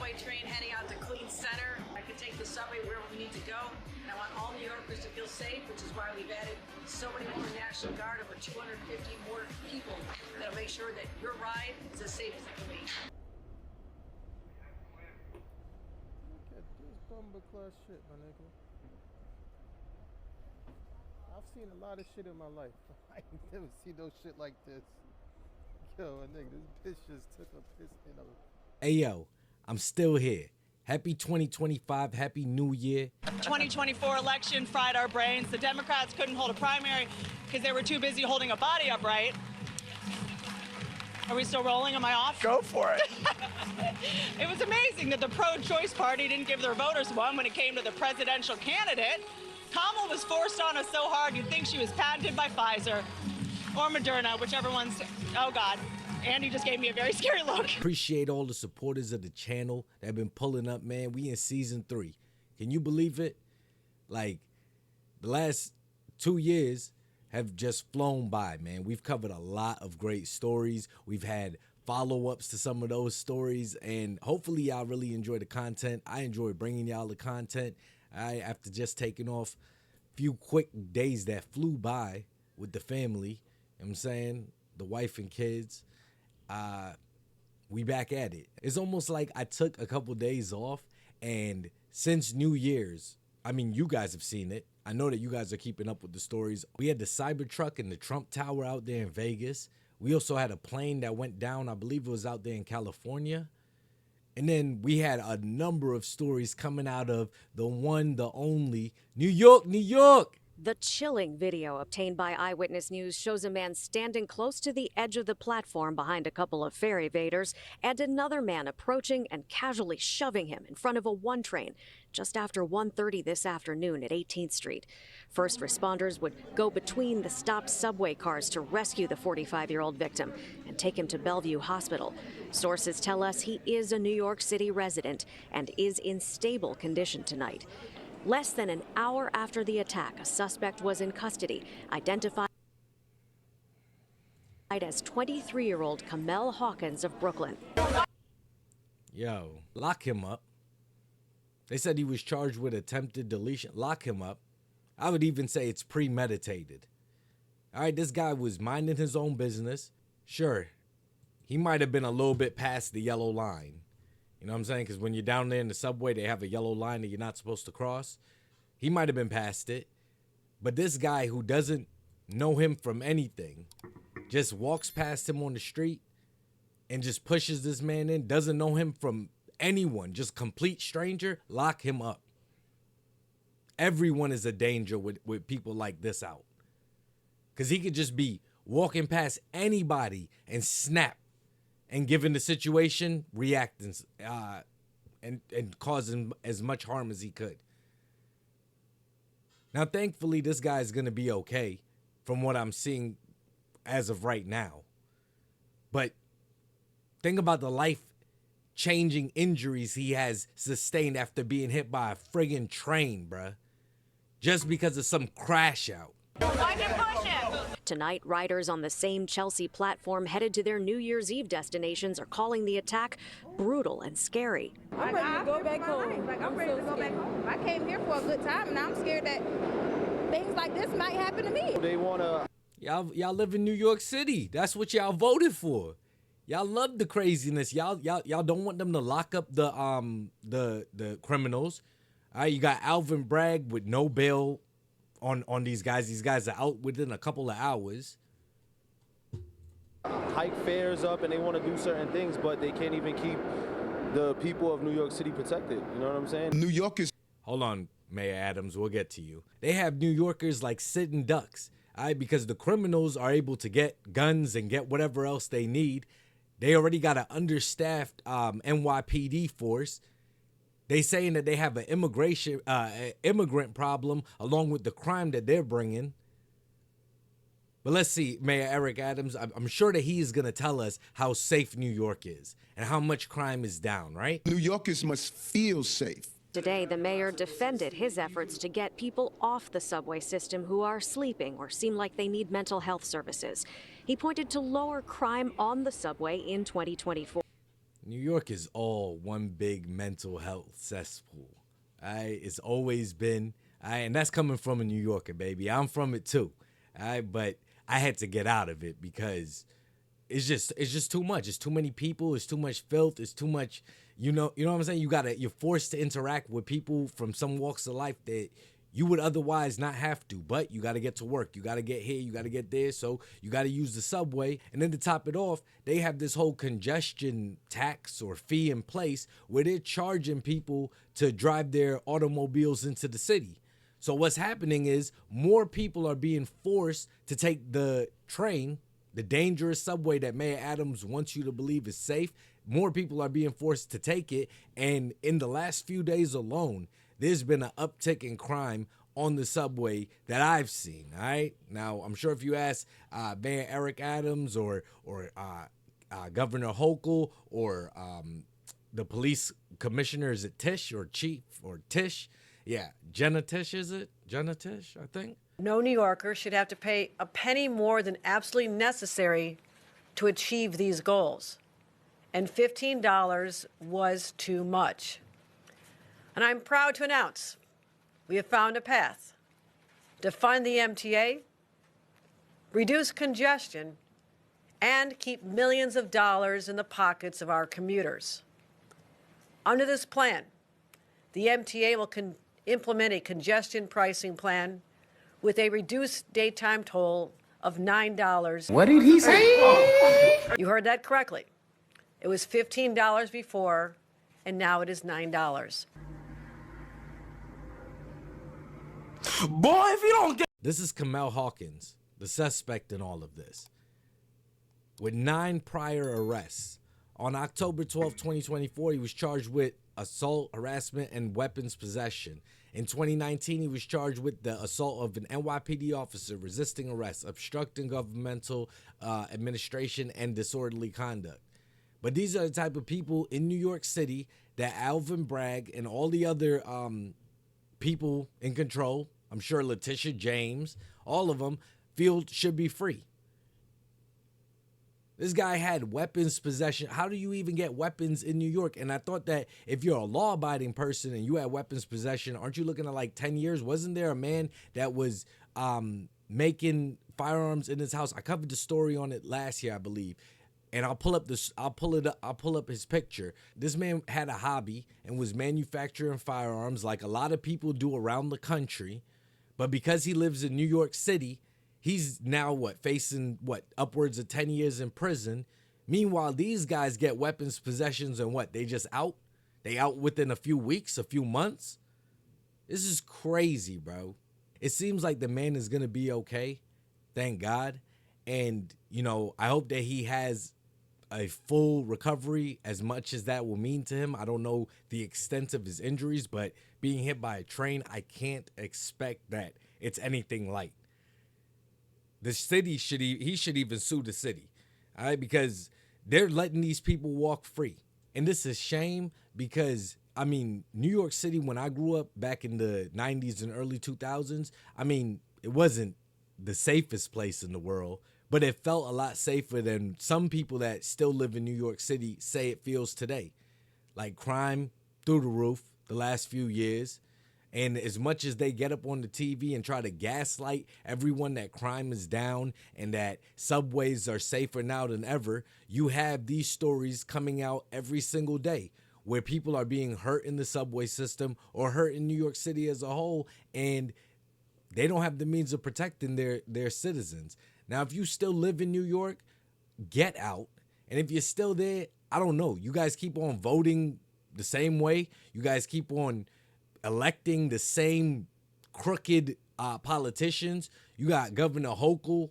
subway train heading out to Queens Center. I can take the subway wherever we need to go. And I want all New Yorkers to feel safe, which is why we've added so many more National Guard, over 250 more people that'll make sure that your ride is as safe as it can be. Look at this bumbleclaw shit, my nigga. I've seen a lot of shit in my life. I ain't never seen no shit like this. Yo, nigga, this bitch just took a piss in a... Hey, yo, I'm still here. Happy 2025, happy new year. 2024 election fried our brains. The Democrats couldn't hold a primary because they were too busy holding a body upright. Are we still rolling? Am I off? Go for it. It was amazing that the pro-choice party didn't give their voters one when it came to the presidential candidate. Kamala was forced on us so hard you'd think she was patented by Pfizer or Moderna, whichever one's, oh God. Andy just gave me a very scary look. Appreciate all the supporters of the channel that have been pulling up, man. We in season 3. Can you believe it? Like, the last 2 years have just flown by, man. We've covered a lot of great stories. We've had follow-ups to some of those stories, and hopefully y'all really enjoy the content. I enjoy bringing y'all the content. After just taking off a few quick days that flew by with the family, you know what I'm saying, the wife and kids, we back at it. It's almost like I took a couple days off, and since New Year's, I mean, you guys have seen it. I know that you guys are keeping up with the stories. We had the Cybertruck and the Trump Tower out there in Vegas. We also had a plane that went down, I believe it was out there in California. And then we had a number of stories coming out of the one, the only, New York, New York. The chilling video obtained by Eyewitness News shows a man standing close to the edge of the platform behind a couple of ferry evaders and another man approaching and casually shoving him in front of a 1 train just after 1:30 this afternoon at 18th Street. First responders would go between the stopped subway cars to rescue the 45-year-old victim and take him to Bellevue Hospital. Sources tell us he is a New York City resident and is in stable condition tonight. Less than an hour after the attack, a suspect was in custody, identified as 23-year-old Kamel Hawkins of Brooklyn. Yo, lock him up. They said he was charged with attempted deletion. Lock him up. I would even say it's premeditated. All right, this guy was minding his own business. Sure, he might have been a little bit past the yellow line. You know what I'm saying? Because when you're down there in the subway, they have a yellow line that you're not supposed to cross. He might have been past it. But this guy who doesn't know him from anything just walks past him on the street and just pushes this man in, doesn't know him from anyone, just complete stranger, lock him up. Everyone is a danger with people like this out. Because he could just be walking past anybody and snap. And given the situation, react and causing as much harm as he could. Now, thankfully, this guy is going to be okay from what I'm seeing as of right now. But think about the life-changing injuries he has sustained after being hit by a friggin' train, bruh. Just because of some crash out. Why'd you push him? Tonight, riders on the same Chelsea platform headed to their New Year's Eve destinations are calling the attack brutal and scary. I'm ready to go back home. I'm ready to go back home. I came here for a good time, and I'm scared that things like this might happen to me. They want to... Y'all live in New York City. That's what y'all voted for. Y'all love the craziness. Y'all don't want them to lock up the criminals. All right, you got Alvin Bragg with no bail on these guys. These guys are out within a couple of hours. hike fares up and they want to do certain things, but they can't even keep the people of New York City protected. You know what I'm saying? New York is... Hold on, Mayor Adams, we'll get to you. They have New Yorkers like sitting ducks, all right, because the criminals are able to get guns and get whatever else they need. They already got an understaffed NYPD force. They saying that they have an immigrant problem along with the crime that they're bringing. But let's see, Mayor Eric Adams, I'm sure that he is going to tell us how safe New York is and how much crime is down, right? New Yorkers must feel safe. Today, the mayor defended his efforts to get people off the subway system who are sleeping or seem like they need mental health services. He pointed to lower crime on the subway in 2024. New York is all one big mental health cesspool. All right, it's always been. All right, and that's coming from a New Yorker, baby. I'm from it too. All right, but I had to get out of it because it's just too much. It's too many people. It's too much filth. It's too much. You know what I'm saying? You're forced to interact with people from some walks of life that you would otherwise not have to, but you got to get to work. You got to get here. You got to get there. So you got to use the subway. And then to top it off, they have this whole congestion tax or fee in place where they're charging people to drive their automobiles into the city. So what's happening is more people are being forced to take the train, the dangerous subway that Mayor Adams wants you to believe is safe. More people are being forced to take it. And in the last few days alone, there's been an uptick in crime on the subway that I've seen, all right? Now, I'm sure if you ask Mayor Eric Adams or Governor Hochul or the police commissioner, is it Tish or Chief or Tish? Yeah, Jenna Tish, is it? Jenna Tish, I think. No New Yorker should have to pay a penny more than absolutely necessary to achieve these goals. And $15 was too much. And I'm proud to announce we have found a path to fund the MTA, reduce congestion, and keep millions of dollars in the pockets of our commuters. Under this plan, the MTA will implement a congestion pricing plan with a reduced daytime toll of $9. What did he say? You heard that correctly. It was $15 before, and now it is $9. Boy, if you don't get... This is Kamel Hawkins, the suspect in all of this, with 9 prior arrests. On October 12, 2024, he was charged with assault, harassment, and weapons possession. In 2019, he was charged with the assault of an NYPD officer, resisting arrest, obstructing governmental administration, and disorderly conduct. But these are the type of people in New York City that Alvin Bragg and all the other people in control, I'm sure Letitia James, all of them, feel should be free. This guy had weapons possession. How do you even get weapons in New York? And I thought that if you're a law-abiding person and you had weapons possession, aren't you looking at like 10 years? Wasn't there a man that was making firearms in his house? I covered the story on it last year, I believe. And I'll pull up his picture. This man had a hobby and was manufacturing firearms like a lot of people do around the country. But because he lives in New York City, he's now facing upwards of 10 years in prison. Meanwhile, these guys get weapons possessions and they just out? They out within a few weeks, a few months? This is crazy, bro. It seems like the man is going to be okay. Thank God. And, I hope that he has a full recovery, as much as that will mean to him. I don't know the extent of his injuries, but being hit by a train, I can't expect that it's anything light. The city he should even sue the city, all right? Because they're letting these people walk free. And this is shame because, New York City, when I grew up back in the 90s and early 2000s, it wasn't the safest place in the world, but it felt a lot safer than some people that still live in New York City say it feels today. Like crime through the roof the last few years. And as much as they get up on the TV and try to gaslight everyone that crime is down and that subways are safer now than ever, you have these stories coming out every single day where people are being hurt in the subway system or hurt in New York City as a whole, and they don't have the means of protecting their citizens. Now, if you still live in New York, get out. And if you're still there, I don't know. You guys keep on voting the same way. You guys keep on electing the same crooked politicians. You got Governor Hochul.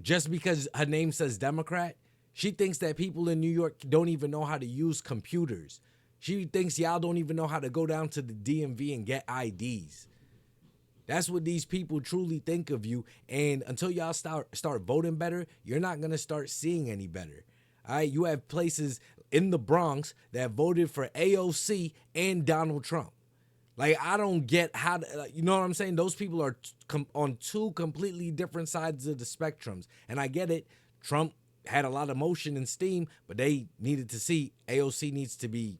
Just because her name says Democrat, she thinks that people in New York don't even know how to use computers. She thinks y'all don't even know how to go down to the DMV and get IDs. That's what these people truly think of you. And until y'all start voting better, you're not going to start seeing any better. All right. You have places in the Bronx that voted for AOC and Donald Trump. Like, I don't get how, you know what I'm saying? Those people are on two completely different sides of the spectrums. And I get it. Trump had a lot of motion and steam, but they needed to see AOC needs to be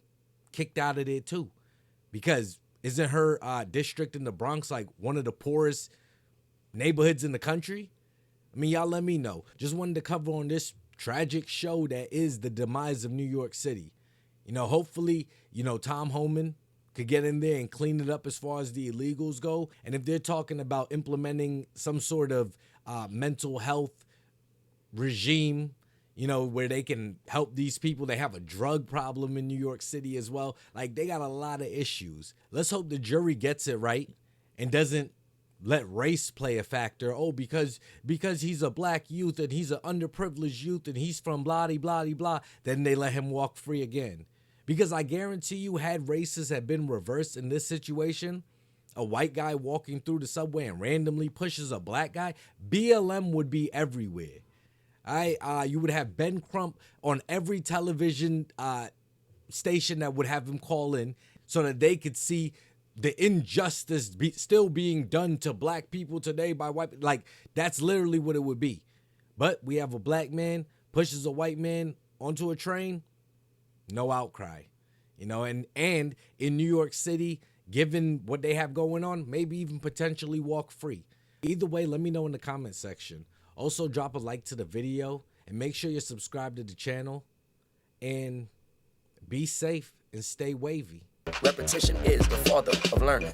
kicked out of there too. Because isn't her district in the Bronx like one of the poorest neighborhoods in the country? I mean, y'all let me know. Just wanted to cover on this tragic show that is the demise of New York City. You know, hopefully, you know, Tom Homan could get in there and clean it up as far as the illegals go. And if they're talking about implementing some sort of mental health regime, you know, where they can help these people. They have a drug problem in New York City as well. Like, they got a lot of issues. Let's hope the jury gets it right and doesn't let race play a factor. Oh, because he's a black youth and he's an underprivileged youth and he's from blah-de-blah-de-blah, then they let him walk free again. Because I guarantee you, had races had been reversed in this situation, a white guy walking through the subway and randomly pushes a black guy, BLM would be everywhere. You would have Ben Crump on every television station that would have him call in so that they could see the injustice still being done to black people today by white. Like, that's literally what it would be. But we have a black man pushes a white man onto a train, no outcry. You know, and in New York City, given what they have going on, maybe even potentially walk free. Either way, let me know in the comment section. Also, drop a like to the video and make sure you're subscribed to the channel. And be safe and stay wavy. Repetition is the father of learning.